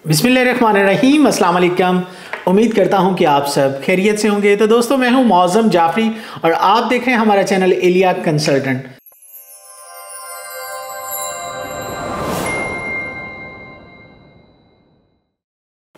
बिस्मिल्लाहिर्रहमानिर्रहीम, अस्सलाम वालेकुम। उम्मीद करता हूं कि आप सब खैरियत से होंगे। तो दोस्तों, मैं हूं मौज़म जाफरी और आप देख रहे हैं हमारा चैनल एलिया कंसल्टेंट।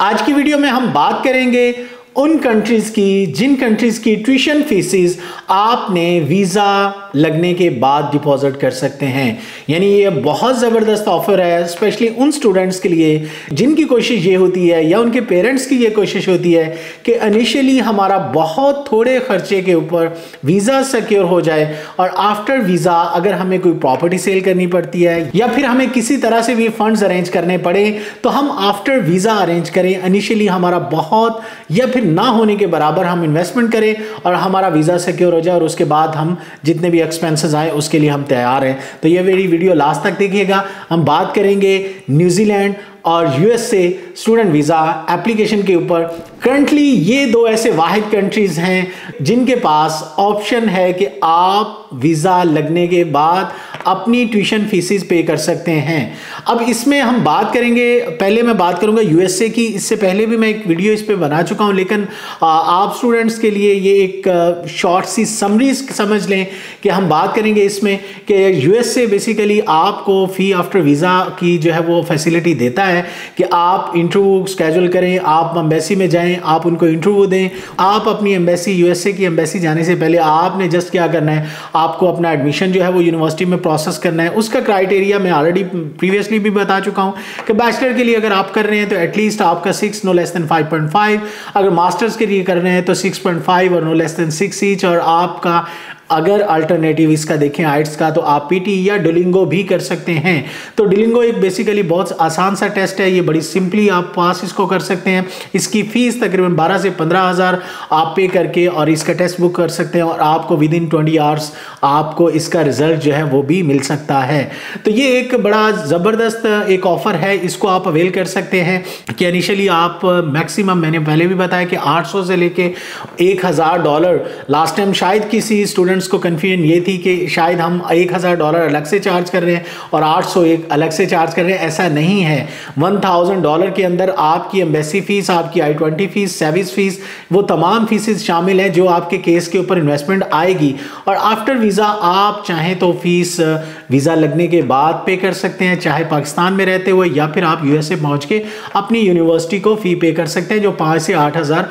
आज की वीडियो में हम बात करेंगे उन कंट्रीज की जिन कंट्रीज की ट्यूशन फीसिस आपने वीज़ा लगने के बाद डिपॉजिट कर सकते हैं। यानी ये बहुत ज़बरदस्त ऑफर है, स्पेशली उन स्टूडेंट्स के लिए जिनकी कोशिश ये होती है या उनके पेरेंट्स की ये कोशिश होती है कि इनिशियली हमारा बहुत थोड़े खर्चे के ऊपर वीज़ा सिक्योर हो जाए और आफ्टर वीज़ा अगर हमें कोई प्रॉपर्टी सेल करनी पड़ती है या फिर हमें किसी तरह से भी फंड्स अरेंज करने पड़े तो हम आफ्टर वीज़ा अरेंज करें। इनिशियली हमारा बहुत या फिर ना होने के बराबर हम इन्वेस्टमेंट करें और हमारा वीज़ा सिक्योर हो जाए और उसके बाद हम जितने भी एक्सपेंसेस आए उसके लिए हम तैयार हैं। तो ये मेरी वीडियो लास्ट तक देखिएगा। हम बात करेंगे न्यूजीलैंड और यूएसए स्टूडेंट वीज़ा एप्लीकेशन के ऊपर। करंटली ये दो ऐसे वाहिद कंट्रीज़ हैं जिनके पास ऑप्शन है कि आप वीज़ा लगने के बाद अपनी ट्यूशन फीसिस पे कर सकते हैं। अब इसमें हम बात करेंगे, पहले मैं बात करूंगा यूएसए की। इससे पहले भी मैं एक वीडियो इस पे बना चुका हूं, लेकिन आप स्टूडेंट्स के लिए ये एक शॉर्ट सी समरी समझ लें कि हम बात करेंगे इसमें कि यूएसए बेसिकली आपको फ़ी आफ्टर वीज़ा की जो है वो फैसिलिटी देता है कि आप इंटरव्यू स्केड्यूल करें, आप एम्बेसी में जाएं, आप उनको इंटरव्यू दें। आप अपनी एम्बेसी, यूएसए की एम्बेसी जाने से पहले आपने जस्ट क्या करना है, आपको अपना एडमिशन जो है वो यूनिवर्सिटी में प्रोसेस करना है। उसका क्राइटेरिया मैं ऑलरेडी प्रीवियसली भी बता चुका हूं कि बैचलर के लिए अगर आप कर रहे हैं तो एटलीस्ट आपका 6 नो लेस देन 5.5, अगर मास्टर्स के लिए कर रहे हैं तो 6.5 और नो लेस देन 6 ईच। और आपका अगर अल्टरनेटिव इसका देखें आइट्स का तो आप पीटी या डुलिंगो भी कर सकते हैं। तो डुलिंगो एक बेसिकली बहुत आसान सा टेस्ट है, ये बड़ी सिंपली आप पास इसको कर सकते हैं। इसकी फीस तकरीबन 12 से 15 हज़ार आप पे करके और इसका टेस्ट बुक कर सकते हैं और आपको विद इन 20 आवर्स आपको इसका रिजल्ट जो है वो भी मिल सकता है। तो ये एक बड़ा ज़बरदस्त एक ऑफर है, इसको आप अवेल कर सकते हैं कि इनिशियली आप मैक्सिमम, मैंने पहले भी बताया कि 800 से लेके $1000। लास्ट टाइम शायद किसी स्टूडेंट को कंफ्यूजन ये थी कि शायद हम $1000 अलग से चार्ज कर रहे हैं और 800 एक अलग से चार्ज कर रहे हैं। ऐसा नहीं है। $1000 के अंदर आपकी एम्बेसी फीस, आपकी I-20 फीस, सर्विस फीस, वो तमाम फीसेस शामिल हैं जो आपके केस के ऊपर इन्वेस्टमेंट आएगी। और आफ्टर वीज़ा आप चाहें तो फीस वीज़ा लगने के बाद पे कर सकते हैं, चाहे पाकिस्तान में रहते हुए या फिर आप यूएसए पहुंच के अपनी यूनिवर्सिटी को फ़ी पे कर सकते हैं जो 5 से 8 हज़ार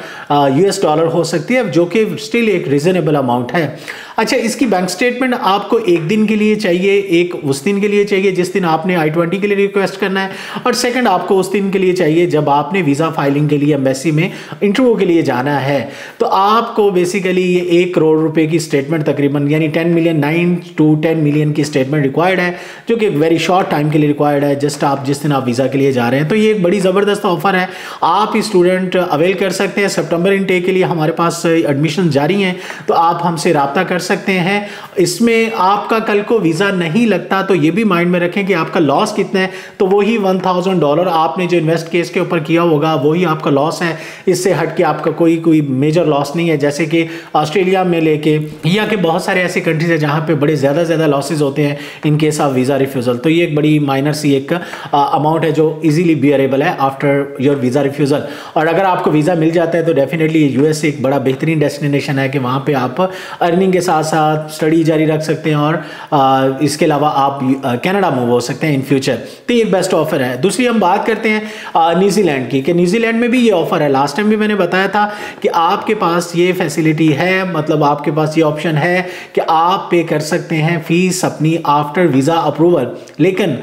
US डॉलर हो सकती है, जो कि स्टिल एक रीजनेबल अमाउंट है। अच्छा, इसकी बैंक स्टेटमेंट आपको एक दिन के लिए चाहिए, एक उस दिन के लिए चाहिए जिस दिन आपने I-20 के लिए रिक्वेस्ट करना है, और सेकंड आपको उस दिन के लिए चाहिए जब आपने वीज़ा फाइलिंग के लिए एम्बेसी में इंटरव्यू के लिए जाना है। तो आपको बेसिकली ये 1 करोड़ रुपए की स्टेटमेंट तकरीबन, यानी 10 मिलियन, 9 to 10 मिलियन की स्टेटमेंट रिक्वायर्ड है, जो कि वेरी शॉर्ट टाइम के लिए रिक्वायर्ड है, जस्ट आप जिस दिन आप वीज़ा के लिए जा रहे हैं। तो ये एक बड़ी ज़बरदस्त ऑफर है, आप स्टूडेंट अवेल कर सकते हैं। सितंबर इनटेक के लिए हमारे पास एडमिशन जारी हैं, तो आप हमसे रब्ता कर सकते हैं। इसमें आपका कल को वीज़ा नहीं लगता तो ये भी माइंड में रखें कि आपका लॉस कितना है। तो वही $1000 आपने जो इन्वेस्ट केस के ऊपर किया होगा वही आपका लॉस है। इससे हट के आपका कोई मेजर लॉस नहीं है, जैसे कि ऑस्ट्रेलिया में लेके या कि बहुत सारे ऐसे कंट्रीज है जहां पे बड़े ज़्यादा लॉसेज होते हैं in case of visa refusal. तो ये एक बड़ी माइनर सी एक अमाउंट है जो इजीली बियरेबल है आफ्टर योर वीज़ा रिफ्यूज़ल। और अगर आपको वीज़ा मिल जाता है तो डेफिनेटली यूएस एक बड़ा बेहतरीन डेस्टिनेशन है कि वहाँ पर आप अर्निंग के साथ साथ स्टडी जारी रख सकते हैं और इसके अलावा आप कनाडा मूव हो सकते हैं इन फ्यूचर। तो ये एक बेस्ट ऑफर है। दूसरी हम बात करते हैं न्यूजीलैंड की, कि न्यूजीलैंड में भी ये ऑफर है। लास्ट टाइम भी मैंने बताया था कि आपके पास ये फैसिलिटी है, मतलब आपके पास ये ऑप्शन है कि आप पे कर सकते हैं फीस अपनी आफ्टर वीज़ा अप्रूवल। लेकिन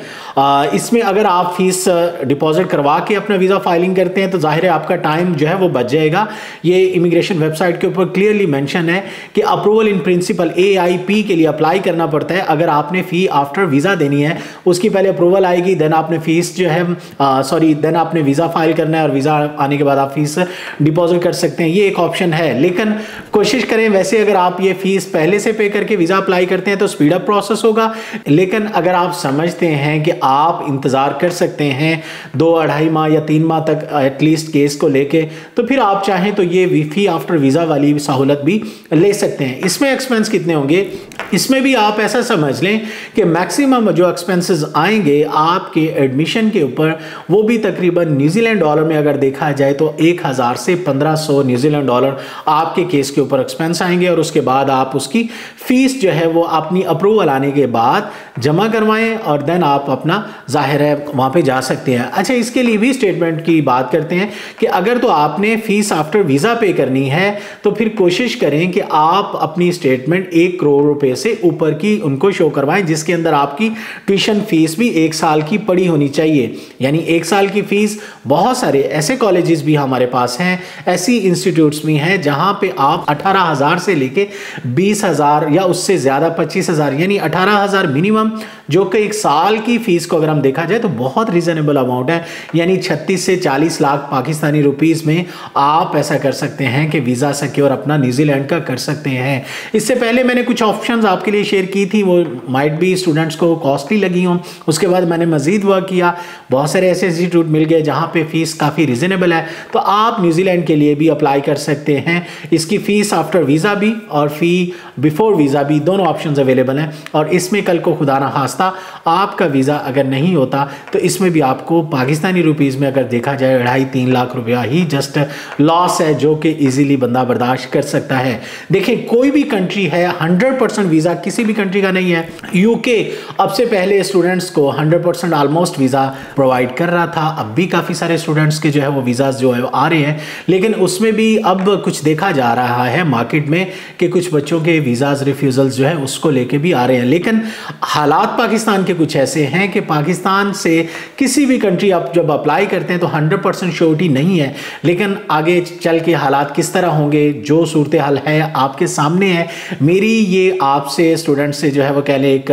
इसमें अगर आप फीस डिपॉजिट करवा के अपना वीज़ा फाइलिंग करते हैं तो जाहिर है आपका टाइम जो है वो बच जाएगा। ये इमिग्रेशन वेबसाइट के ऊपर क्लियरली मेंशन है कि अप्रूवल इन प्रिंसिपल AIP के लिए अप्लाई करना पड़ता है। अगर आपने फ़ी आफ्टर वीज़ा देनी है, उसकी पहले अप्रूवल आएगी, देन आपने फीस जो है देन आपने वीज़ा फाइल करना है और वीज़ा आने के बाद आप फीस डिपॉजिट कर सकते हैं। ये एक ऑप्शन है, लेकिन कोशिश करें वैसे अगर आप ये फीस पहले से पे करके वीज़ा अप्लाई करते हैं तो स्पीड अप प्रोसेस होगा। लेकिन अगर आप समझते हैं कि आप इंतज़ार कर सकते हैं 2-2.5 माह या 3 माह तक एटलीस्ट केस को लेके, तो फिर आप चाहें तो ये फ़ी आफ्टर वीज़ा वाली सहूलत भी ले सकते हैं। इसमें एक्सपेंस कितने होंगे इसमें भी आप ऐसा समझ लें कि मैक्सिमम जो एक्सपेंसेस आएंगे आपके एडमिशन के ऊपर, वो भी तकरीबन न्यूजीलैंड डॉलर में अगर देखा जाए तो 1000 से 1500 न्यूजीलैंड डॉलर आपके केस के ऊपर एक्सपेंस आएंगे, और उसके बाद आप उसकी फीस जो है वो अपनी अप्रूवल आने के बाद जमा करवाएं और देन आप अपना जाहिर है वहाँ पे जा सकते हैं। अच्छा, इसके लिए भी स्टेटमेंट की बात करते हैं कि अगर तो आपने फीस आफ्टर वीज़ा पे करनी है तो फिर कोशिश करें कि आप अपनी स्टेटमेंट 1 करोड़ रुपए से ऊपर की उनको शो करवाएं, जिसके अंदर आपकी ट्यूशन फीस भी 1 साल की पड़ी होनी चाहिए। यानी 1 साल की फीस, बहुत सारे ऐसे कॉलेजेस भी हमारे पास हैं, ऐसी इंस्टीट्यूट्स भी हैं जहां पे आप 18,000 से लेके 20,000 या उससे ज़्यादा 25,000 यानी 18,000 मिनिमम, जो कि 1 साल की फीस को अगर हम देखा जाए तो बहुत रीजनेबल अमाउंट है। यानी 36 से 40 लाख पाकिस्तानी रुपीस में आप ऐसा कर सकते हैं कि वीज़ा सिक्योर अपना न्यूजीलैंड का कर सकते हैं। इससे पहले मैंने कुछ ऑप्शंस आपके लिए शेयर की थी, वो माइट भी स्टूडेंट्स को कॉस्टली लगी हों। उसके बाद मैंने मजीद वर्क किया, बहुत सारे ऐसे इंस्टीट्यूट मिल गए जहां पे फीस काफ़ी रीजनेबल है, तो आप न्यूजीलैंड के लिए भी अप्लाई कर सकते हैं। इसकी फ़ीस आफ्टर वीज़ा भी और फ़ी बिफोर वीज़ा भी दोनों ऑप्शन अवेलेबल हैं। और इसमें कल को खुदा ना खास्ता आपका वीज़ा अगर नहीं होता तो इसमें भी आपको पाकिस्तानी रुपीज़ में अगर देखा जाए 2.5-3 लाख रुपया ही जस्ट लॉस है, जो कि इजीली बंदा बर्दाश्त कर सकता है। देखिए, कोई भी कंट्री है 100% वीज़ा किसी भी कंट्री का नहीं है। यूके अब से पहले स्टूडेंट्स को 100% ऑलमोस्ट वीज़ा प्रोवाइड कर रहा था, अब भी काफ़ी सारे स्टूडेंट्स के जो है वो वीज़ा जो है वो आ रहे हैं, लेकिन उसमें भी अब कुछ देखा जा रहा है मार्केट में कि कुछ बच्चों के वीज़ाज रिफ्यूज़ल्स जो है उसको लेके भी आ रहे हैं। लेकिन हालात पाकिस्तान के कुछ ऐसे हैं कि पाकिस्तान से किसी भी कंट्री आप जब अप्लाई करते हैं तो 100% श्योरिटी नहीं है, लेकिन आगे चल के हालात किस तरह होंगे, जो सूरत हाल है आपके सामने है। मेरी ये आपसे स्टूडेंट से जो है वो कह लें एक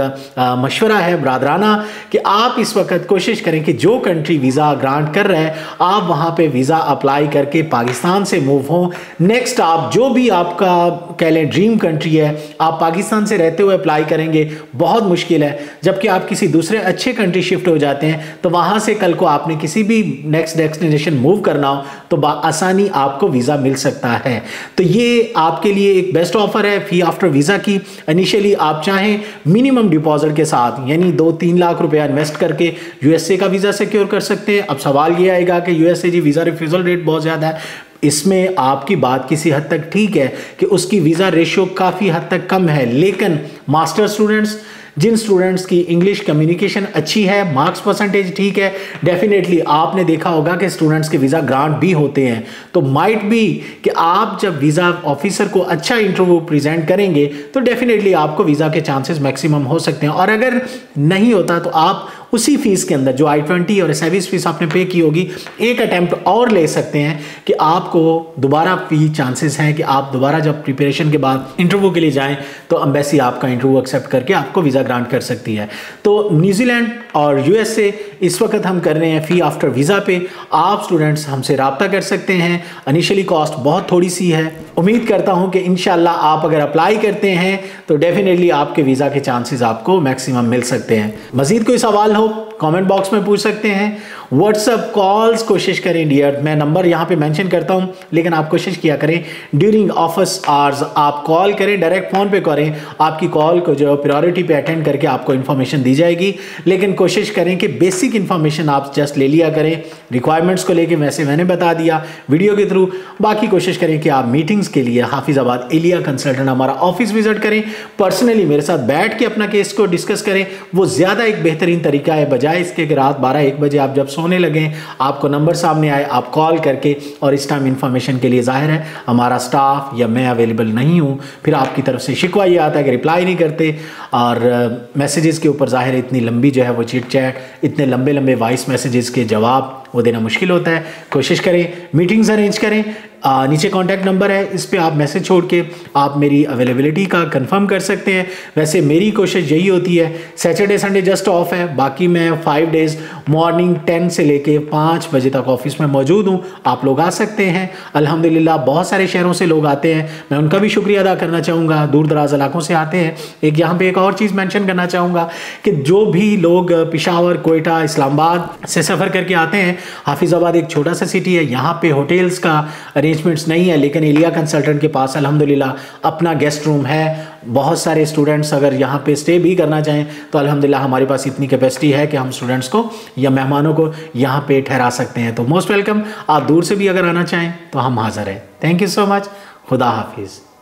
मशवरा है ब्रादराना कि आप इस वक्त कोशिश करें कि जो कंट्री वीज़ा ग्रांट कर रहा है आप वहाँ पे वीज़ा अप्लाई करके पाकिस्तान से मूव हो। नेक्स्ट आप जो भी आपका कह लें ड्रीम कंट्री है, आप पाकिस्तान से रहते हुए अप्लाई करेंगे, बहुत मुश्किल है। जबकि आप किसी दूसरे अच्छे कंट्री शिफ्ट हो जाते हैं तो वहाँ से कल को आपने किसी भी नेक्स्ट डेस्टिनेशन मूव करना हो तो आसानी आपको वीज़ा मिल सकता है। तो ये आपके लिए एक बेस्ट ऑफर है फी आफ्टर वीज़ा की। इनिशियली आप चाहें मिनिमम डिपॉजिट के साथ यानी 2-3 लाख रुपया इन्वेस्ट करके यूएसए का वीज़ा सिक्योर कर सकते हैं। अब सवाल ये आएगा कि यूएसए जी वीज़ा रिफ्यूज़ल रेट बहुत ज़्यादा है। इसमें आपकी बात किसी हद तक ठीक है कि उसकी वीज़ा रेशियो काफ़ी हद तक कम है, लेकिन मास्टर स्टूडेंट्स, जिन स्टूडेंट्स की इंग्लिश कम्युनिकेशन अच्छी है, मार्क्स परसेंटेज ठीक है, डेफिनेटली आपने देखा होगा कि स्टूडेंट्स के वीज़ा ग्रांट भी होते हैं। तो माइट भी कि आप जब वीज़ा ऑफिसर को अच्छा इंटरव्यू प्रेजेंट करेंगे तो डेफिनेटली आपको वीज़ा के चांसेस मैक्सिमम हो सकते हैं। और अगर नहीं होता तो आप उसी फीस के अंदर जो I-20 और सर्विस फीस आपने पे की होगी, एक अटेम्प्ट और ले सकते हैं कि आपको दोबारा भी चांसेस हैं कि आप दोबारा जब प्रिपरेशन के बाद इंटरव्यू के लिए जाएं तो एम्बेसी आपका इंटरव्यू एक्सेप्ट करके आपको वीज़ा ग्रांट कर सकती है। तो न्यूजीलैंड और यूएसए इस वक्त हम कर रहे हैं फ़ी आफ्टर वीज़ा पे। आप स्टूडेंट्स हमसे रब्ता कर सकते हैं। इनिशियली कॉस्ट बहुत थोड़ी सी है। उम्मीद करता हूं कि इंशाल्लाह आप अगर अप्लाई करते हैं तो डेफिनेटली आपके वीज़ा के चांसेस आपको मैक्सिमम मिल सकते हैं। मज़ीद कोई सवाल हो कमेंट बॉक्स में पूछ सकते हैं। व्हाट्सएप कॉल्स कोशिश करें डियर, मैं नंबर यहाँ पे मेंशन करता हूँ, लेकिन आप कोशिश किया करें ड्यूरिंग ऑफिस आवर्स आप कॉल करें, डायरेक्ट फ़ोन पे करें। आपकी कॉल को जो प्रायोरिटी पे अटेंड करके आपको इन्फॉर्मेशन दी जाएगी, लेकिन कोशिश करें कि बेसिक इन्फॉर्मेशन आप जस्ट ले लिया करें। रिक्वायरमेंट्स को लेके वैसे मैंने बता दिया वीडियो के थ्रू। बाकी कोशिश करें कि आप मीटिंग्स के लिए हाफिज़ाबाद एलिया कंसल्टेंट हमारा ऑफिस विजिट करें, पर्सनली मेरे साथ बैठ के अपना केस को डिस्कस करें। वो ज़्यादा एक बेहतरीन तरीका है, बजाय इसके कि रात 12-1 बजे आप जब सोने लगे आपको नंबर सामने आए, आप कॉल करके, और इस टाइम इन्फॉर्मेशन के लिए जाहिर है हमारा स्टाफ या मैं अवेलेबल नहीं हूँ, फिर आपकी तरफ से शिकवा ये आता है कि रिप्लाई नहीं करते, और मैसेजेस के ऊपर जाहिर है इतनी लंबी जो है वो चिट चैट, इतने लंबे लंबे वॉइस मैसेजेस के जवाब वो देना मुश्किल होता है। कोशिश करें मीटिंग्स अरेंज करें। नीचे कॉन्टैक्ट नंबर है, इस पे आप मैसेज छोड़ के आप मेरी अवेलेबिलिटी का कंफर्म कर सकते हैं। वैसे मेरी कोशिश यही होती है, सैटरडे संडे जस्ट ऑफ है, बाकी मैं 5 डेज़ मॉर्निंग 10 से लेके 5 बजे तक ऑफिस में मौजूद हूँ। आप लोग आ सकते हैं। अल्हम्दुलिल्लाह बहुत सारे शहरों से लोग आते हैं, मैं उनका भी शुक्रिया अदा करना चाहूँगा। दूर दराज इलाकों से आते हैं। एक यहाँ पे एक और चीज़ मेंशन करना चाहूँगा कि जो भी लोग पेशावर, कोयटा, इस्लामाबाद से सफ़र करके आते हैं हाफिज़ाबाद एक छोटा सा सिटी है, यहाँ पे होटल्स का अरेंजमेंट्स नहीं है, लेकिन एलिया कंसल्टेंट के पास अल्हम्दुलिल्लाह अपना गेस्ट रूम है। बहुत सारे स्टूडेंट्स अगर यहाँ पे स्टे भी करना चाहें तो अल्हम्दुलिल्लाह हमारे पास इतनी कैपेसिटी है कि हम स्टूडेंट्स को या मेहमानों को यहाँ पे ठहरा सकते हैं। तो मोस्ट वेलकम। आप दूर से भी अगर आना चाहें तो हम हाज़िर हैं। Thank you so much. खुदा हाफिज़।